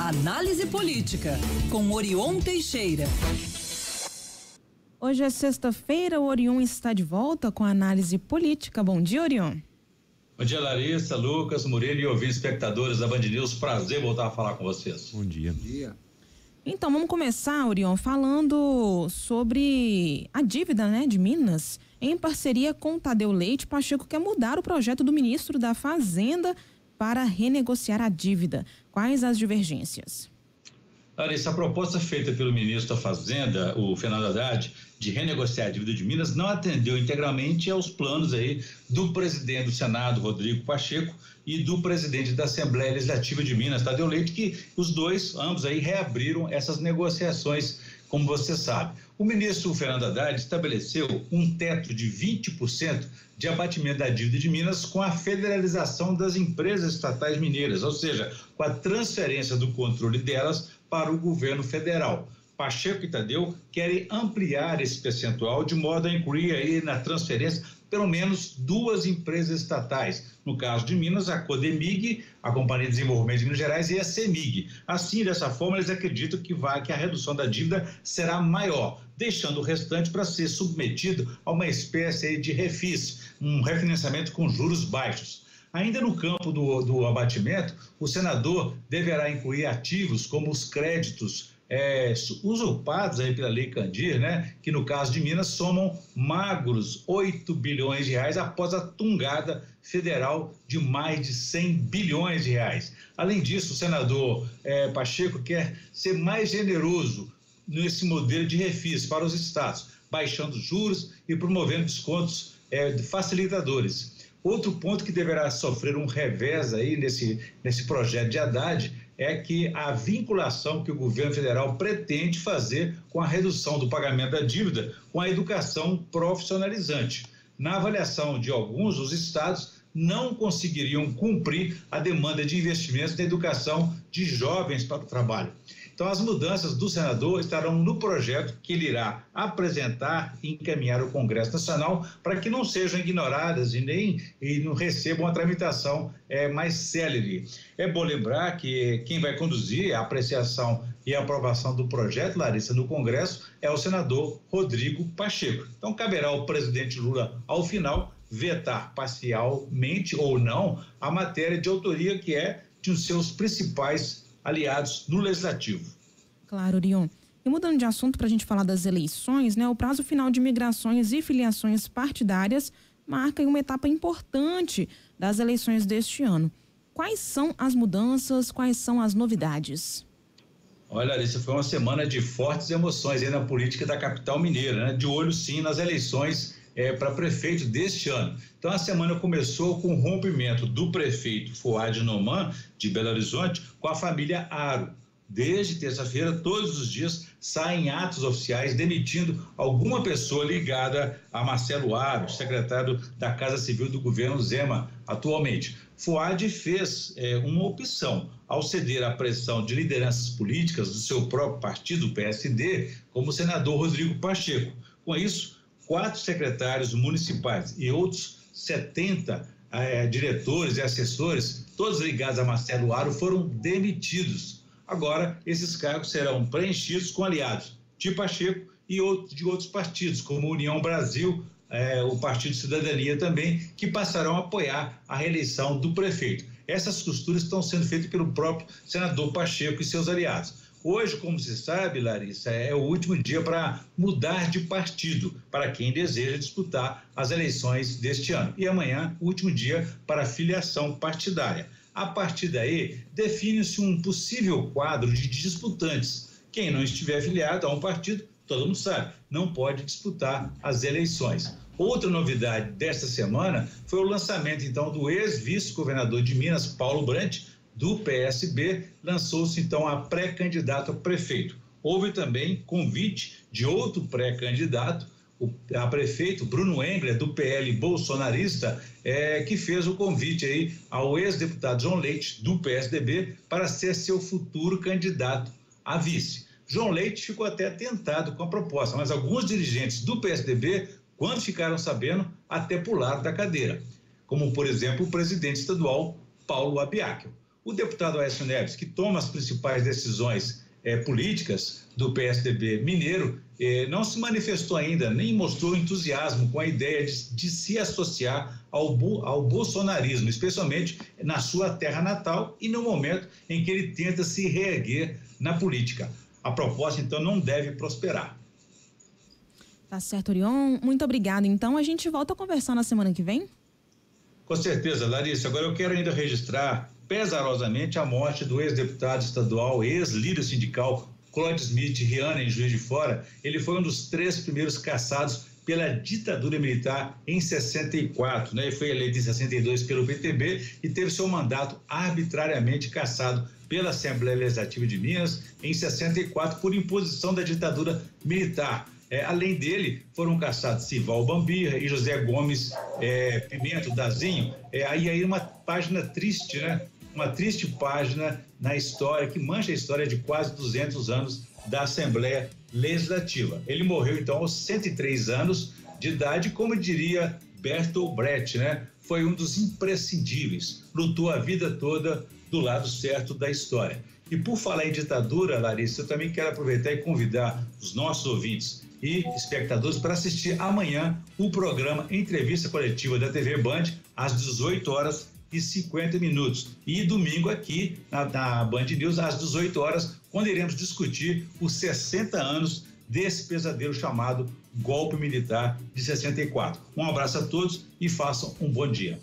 Análise Política, com Orion Teixeira. Hoje é sexta-feira, o Orion está de volta com a Análise Política. Bom dia, Orion. Bom dia, Larissa, Lucas, Murilo e ouvintes espectadores da Band News. Prazer voltar a falar com vocês. Bom dia. Bom dia. Então, vamos começar, Orion, falando sobre a dívida, de Minas. Em parceria com Tadeu Leite, Pacheco quer mudar o projeto do ministro da Fazenda para renegociar a dívida. Quais as divergências? Larissa, a proposta feita pelo ministro da Fazenda, o Fernando Haddad, de renegociar a dívida de Minas, não atendeu integralmente aos planos aí do presidente do Senado, Rodrigo Pacheco, e do presidente da Assembleia Legislativa de Minas, Tadeu Leite, que ambos aí reabriram essas negociações, como você sabe. O ministro Fernando Haddad estabeleceu um teto de 20% de abatimento da dívida de Minas com a federalização das empresas estatais mineiras, ou seja, com a transferência do controle delas para o governo federal. Pacheco e Tadeu querem ampliar esse percentual de modo a incluir aí na transferência pelo menos duas empresas estatais. No caso de Minas, a Codemig, a Companhia de Desenvolvimento de Minas Gerais, e a CEMIG. Assim, dessa forma, eles acreditam que a redução da dívida será maior, deixando o restante para ser submetido a uma espécie aí de refis, um refinanciamento com juros baixos. Ainda no campo do abatimento, o senador deverá incluir ativos como os créditos usurpados aí pela Lei Candir, que no caso de Minas somam magros 8 bilhões de reais após a tungada federal de mais de 100 bilhões de reais. Além disso, o senador Pacheco quer ser mais generoso nesse modelo de refis para os estados, baixando juros e promovendo descontos facilitadores. Outro ponto que deverá sofrer um revés aí nesse projeto de Haddad é que a vinculação que o governo federal pretende fazer com a redução do pagamento da dívida com a educação profissionalizante. Na avaliação de alguns, os estados não conseguiriam cumprir a demanda de investimentos na educação de jovens para o trabalho. Então, as mudanças do senador estarão no projeto que ele irá apresentar e encaminhar ao Congresso Nacional para que não sejam ignoradas e não recebam a tramitação mais célere. É bom lembrar que quem vai conduzir a apreciação e a aprovação do projeto, Larissa, no Congresso, é o senador Rodrigo Pacheco. Então, caberá ao presidente Lula, ao final, vetar parcialmente ou não a matéria de autoria que é de um de seus principais aliados no Legislativo. Claro, Orion. E mudando de assunto para a gente falar das eleições, o prazo final de migrações e filiações partidárias marca uma etapa importante das eleições deste ano. Quais são as mudanças, quais são as novidades? Olha, Larissa, foi uma semana de fortes emoções aí na política da capital mineira, de olho sim nas eleições para prefeito deste ano. Então a semana começou com o rompimento do prefeito Fuad Noman de Belo Horizonte com a família Aro. Desde terça-feira, todos os dias saem atos oficiais demitindo alguma pessoa ligada a Marcelo Aro, secretário da Casa Civil do governo Zema atualmente. Fuad fez uma opção ao ceder à pressão de lideranças políticas do seu próprio partido, o PSD, como o senador Rodrigo Pacheco. Com isso, 4 secretários municipais e outros 70 diretores e assessores, todos ligados a Marcelo Aro, foram demitidos. Agora, esses cargos serão preenchidos com aliados de Pacheco e de outros partidos, como União Brasil, o Partido Cidadania também, que passarão a apoiar a reeleição do prefeito. Essas costuras estão sendo feitas pelo próprio senador Pacheco e seus aliados. Hoje, como se sabe, Larissa, é o último dia para mudar de partido para quem deseja disputar as eleições deste ano. E amanhã, o último dia para a filiação partidária. A partir daí, define-se um possível quadro de disputantes. Quem não estiver afiliado a um partido, todo mundo sabe, não pode disputar as eleições. Outra novidade desta semana foi o lançamento, então, do ex-vice-governador de Minas, Paulo Brandt, do PSB, lançou-se então a pré-candidato a prefeito. Houve também convite de outro pré-candidato, a prefeito Bruno Engler, do PL bolsonarista, que fez o convite aí ao ex-deputado João Leite, do PSDB, para ser seu futuro candidato a vice. João Leite ficou até tentado com a proposta, mas alguns dirigentes do PSDB, quando ficaram sabendo, até pularam da cadeira, como, por exemplo, o presidente estadual Paulo Abiakel. O deputado Aécio Neves, que toma as principais decisões políticas do PSDB mineiro, não se manifestou ainda, nem mostrou entusiasmo com a ideia de se associar ao bolsonarismo, especialmente na sua terra natal e no momento em que ele tenta se reerguer na política. A proposta, então, não deve prosperar. Tá certo, Orion. Muito obrigada. Então, a gente volta a conversar na semana que vem? Com certeza, Larissa. Agora eu quero ainda registrar pesarosamente a morte do ex-deputado estadual, ex-líder sindical, Claude Smith Riana, em Juiz de Fora. Ele foi um dos 3 primeiros caçados pela ditadura militar em 64, né? Ele foi eleito em 62 pelo PTB e teve seu mandato arbitrariamente cassado pela Assembleia Legislativa de Minas em 64 por imposição da ditadura militar. Além dele, foram caçados Sival Bambirra e José Gomes Pimento Dazinho. Aí uma página triste, né? Uma triste página na história, que mancha a história de quase 200 anos da Assembleia Legislativa. Ele morreu, então, aos 103 anos de idade, como diria Bertolt Brecht, né? Foi um dos imprescindíveis, lutou a vida toda do lado certo da história. E por falar em ditadura, Larissa, eu também quero aproveitar e convidar os nossos ouvintes e espectadores para assistir amanhã o programa Entrevista Coletiva da TV Band, às 18h50. E domingo aqui na Band News, às 18 horas, quando iremos discutir os 60 anos desse pesadelo chamado golpe militar de 64. Um abraço a todos e façam um bom dia.